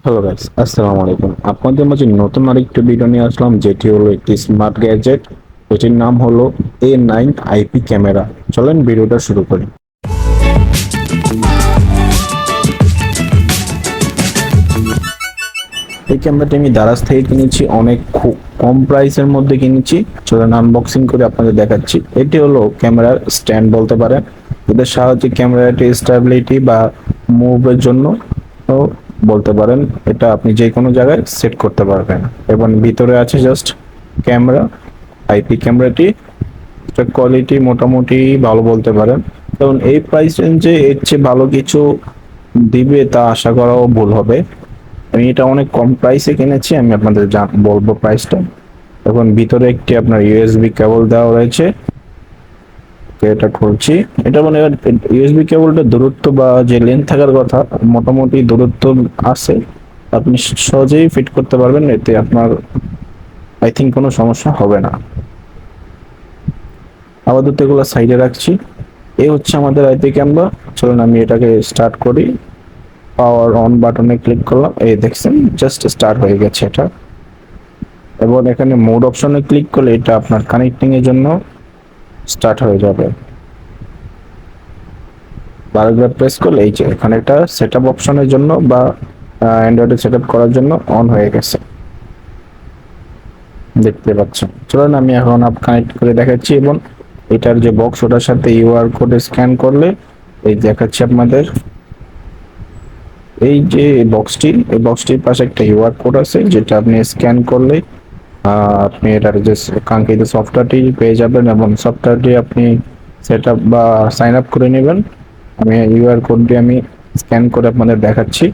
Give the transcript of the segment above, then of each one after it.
Hello guys, আসসালামু আলাইকুম। আপনাদের মাঝে নতুন আরেকটি ভিডিও নিয়ে আসলাম, যেটি হলো একটি স্মার্ট গ্যাজেট। এটির নাম হলো A9 আইপি ক্যামেরা। চলেন ভিডিওটা শুরু করি। এই ক্যামেরাটি আমি দারাজ থেকে কিনেছি, অনেক খুব কম প্রাইসের মধ্যে কিনেছি। চলেন আনবক্সিং করে আপনাদের দেখাচ্ছি। এটি হলো ক্যামেরার স্ট্যান্ড বলতে পারেন। এদের সাহায্যে ক্যামেরাটি স্টেবিলিটি বা মুভের জন্য ও বলতে পারেন, এটা আপনি যে কোনো জায়গায় সেট করতে পারবেন। এবং ভিতরে আছে জাস্ট ক্যামেরা, আইপি ক্যামেরাটি। এটার কোয়ালিটি মোটামুটি ভালো বলতে পারেন। কারণ এই প্রাইস রেঞ্জে এর চেয়ে ভালো কিছু দিবে তা আশা করাও ভুল হবে। আমি এটা অনেক কম প্রাইসে কিনেছি, আমি আপনাদের বলবো প্রাইসটা। এখন ভিতরে একটি আপনার ইউএসবি কেবল দেওয়া রয়েছে। তো এটা খুলছি। এটা মানে ইউএসবি কেবলটা দূরত্ব বা যে লেন্থ থাকার কথা, মোটামুটি দূরত্ব আছে। আপনি সহজেই ফিট করতে পারবেন, এতে আপনার আই থিঙ্ক কোনো সমস্যা হবে না। আপাতত এগুলো সাইডে রাখছি। এই হচ্ছে আমাদের আইপি ক্যামেরা। চলুন আমি এটাকে স্টার্ট করি। পাওয়ার অন বাটনে ক্লিক করলাম, এই দেখছেন জাস্ট স্টার্ট হয়ে গেছে এটা। এবং এখানে মোড অপশনে ক্লিক করলে এটা আপনার কানেক্টিং এর জন্য স্টার্ট হয়ে যাবে। বারবার প্রেস করলে এই যে এখানে এটা সেটআপ অপশনের জন্য বা অ্যান্ড্রয়েডে সেটআপ করার জন্য অন হয়ে গেছে, দেখতে পাচ্ছেন। চলুন আমি এখন কানেক্ট করে দেখাচ্ছি। এবং এটার যে বক্স, ওটার সাথে ইউআর কোড স্ক্যান করলে এই দেখাচ্ছি আপনাদের। এই যে এই বক্সটির পাশে একটা ইউআর কোড আছে, যেটা আপনি স্ক্যান করলে আপনি এটার যে কাঙ্ক্ষিত সফটওয়্যারটি পেয়ে যাবেন, এবং সফটওয়্যারটি আপনি সেট আপ বা সাইন আপ করে নেবেন। আমি ইউআর কোডটি আমি স্ক্যান করে আপনাদের দেখাচ্ছি।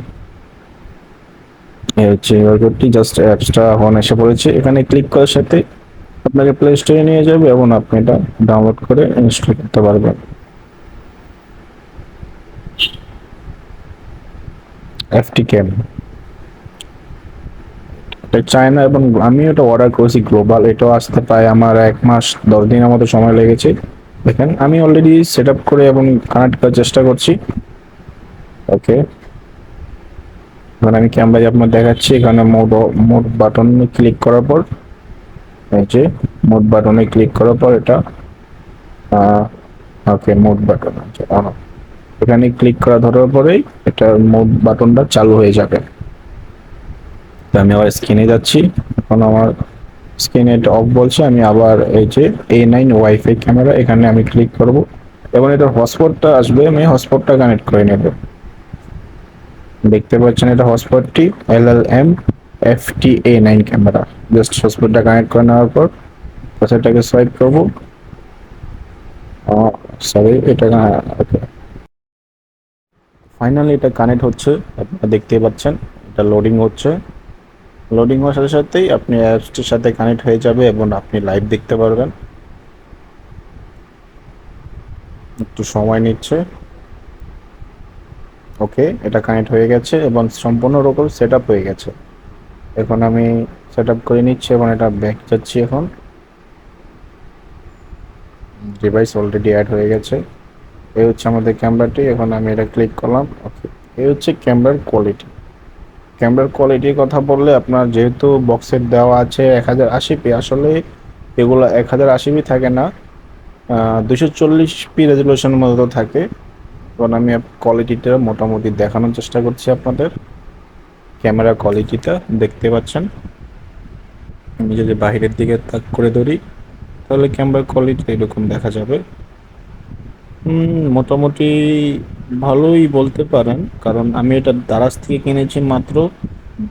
এই হচ্ছে ইউআর কোডটি, জাস্ট অ্যাপসটা অন এসে পড়েছে। এখানে ক্লিক করার সাথে আপনাকে প্লে স্টোরে নিয়ে যাবে এবং আপনি এটা ডাউনলোড করে ইনস্টল করতে পারবেন। এফটি ক্যাম, এটা চায়না, এবং আমি এটা অর্ডার করেছি গ্লোবাল। এটাও আসতে প্রায় আমার 1 মাস 10 দিনের মতো সময় লেগেছে। দেখেন আমি অলরেডি সেট আপ করে এবং কানেক্ট করার চেষ্টা করছি। ওকে, এখন আমি ক্যামেরায় আপনার দেখাচ্ছি। এখানে মোড বাটনে ক্লিক করার পর, এই যে মোড বাটনে ক্লিক করার পর এটা ওকে, মোড বাটন আছে এখানে ক্লিক করা ধরার পরেই এটা মোড বাটনটা চালু হয়ে যাবে। তো আমি আবার স্ক্রিনে যাচ্ছি। এখন আমার স্ক্রিনে এটা অফ বলছে, আমি আবার এই যে A9 ওয়াইফাই ক্যামেরা, এখানে আমি ক্লিক করব এবং এটার হটস্পটটা আসবে, আমি হটস্পটটা কানেক্ট করে নেব। দেখতে পাচ্ছেন এটা হটস্পটটি LLM FT A9 camera. Just হটস্পটটা কানেক্ট করে নেওয়ার পর সেটাকে সোয়াইপ করব। সরি, এটা ওকে, ফাইনালি এটা কানেক্ট হচ্ছে। আপনারা দেখতে পাচ্ছেন এটা লোডিং হচ্ছে। লোডিং হওয়ার সাথে সাথেই আপনি অ্যাপসটির সাথে কানেক্ট হয়ে যাবে এবং আপনি লাইভ দেখতে পারবেন। একটু সময় নিচ্ছে। ওকে, এটা কানেক্ট হয়ে গেছে এবং সম্পূর্ণরূপে সেট আপ হয়ে গেছে। এখন আমি সেট আপ করে নিচ্ছি এবং এটা ব্যাক যাচ্ছি। এখন ডিভাইস অলরেডি অ্যাড হয়ে গেছে। এই হচ্ছে আমাদের ক্যামেরাটি। এখন আমি এটা ক্লিক করলাম। ওকে, এই হচ্ছে ক্যামেরার কোয়ালিটি। ক্যামেরার কোয়ালিটির কথা বললে, আপনার যেহেতু বক্সের দেওয়া আছে 1080p, আসলে এগুলো 1080p থাকে না, 240p রেজলিউশনের মতো থাকে। কারণ আমি কোয়ালিটিটা মোটামুটি দেখানোর চেষ্টা করছি আপনাদের। ক্যামেরা কোয়ালিটিটা দেখতে পাচ্ছেন। আমি যদি বাহিরের দিকে তাক করে ধরি, তাহলে ক্যামেরার কোয়ালিটি এরকম দেখা যাবে। মোটামুটি ভালোই বলতে পারেন, কারণ আমি এটা দারাজ থেকে কিনেছি মাত্র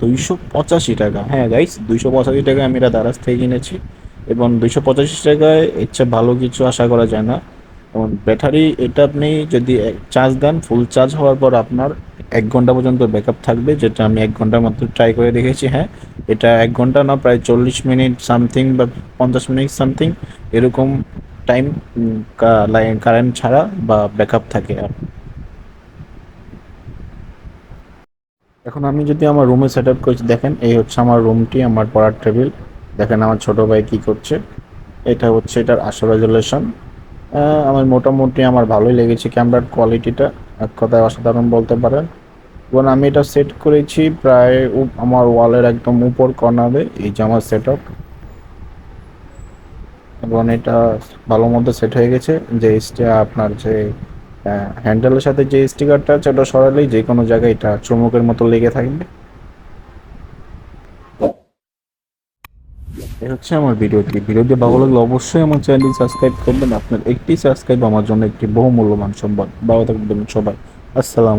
285 টাকা। হ্যাঁ গাইস, 285 টাকায় আমি এটা দারাজ থেকে কিনেছি। এবং 285 টাকায় এর চেয়ে ভালো কিছু আশা করা যায় না। এবং ব্যাটারি, এটা আপনি যদি চার্জ দেন, ফুল চার্জ হওয়ার পর আপনার 1 ঘন্টা পর্যন্ত ব্যাকআপ থাকবে, যেটা আমি 1 ঘন্টার মাত্র ট্রাই করে দেখেছি। হ্যাঁ, এটা 1 ঘন্টা না, প্রায় 40 মিনিট সামথিং বা 50 মিনিট সামথিং এরকম টাইম কারেন্ট ছাড়া বা ব্যাকআপ থাকে। আর এখন আমি যদি আমার রুমে সেট আপ করেছি, দেখেন এই হচ্ছে আমার রুমটি, আমার পড়ার টেবিল। দেখেন আমার ছোট ভাই কি করছে। এটা হচ্ছে এটার আসল রেজলিউশন। আমার মোটামুটি আমার ভালোই লেগেছে ক্যামেরার কোয়ালিটিটা, এক কথায় অসাধারণ বলতে পারেন। এবং আমি এটা সেট করেছি প্রায় আমার ওয়ালের একদম উপর কর্নারে, এই যে আমার সেট আপ। এবং এটা ভালো মতো সেট হয়ে গেছে। যে আপনার যে হ্যান্ডেলের সাথে যে স্টিকারটা আছে ওটা সরালেই যে কোনো জায়গায় এটা চুম্বকের মতো লেগে থাকবে। এই হচ্ছে আমার ভিডিওটি ভালো লাগলে অবশ্যই আমার চ্যানেলটি সাবস্ক্রাইব করবেন। আপনার একটি সাবস্ক্রাইব আমার জন্য একটি বহুমূল্যবান সম্পদ। ভালো থাকবেন সবাই। আসসালাম।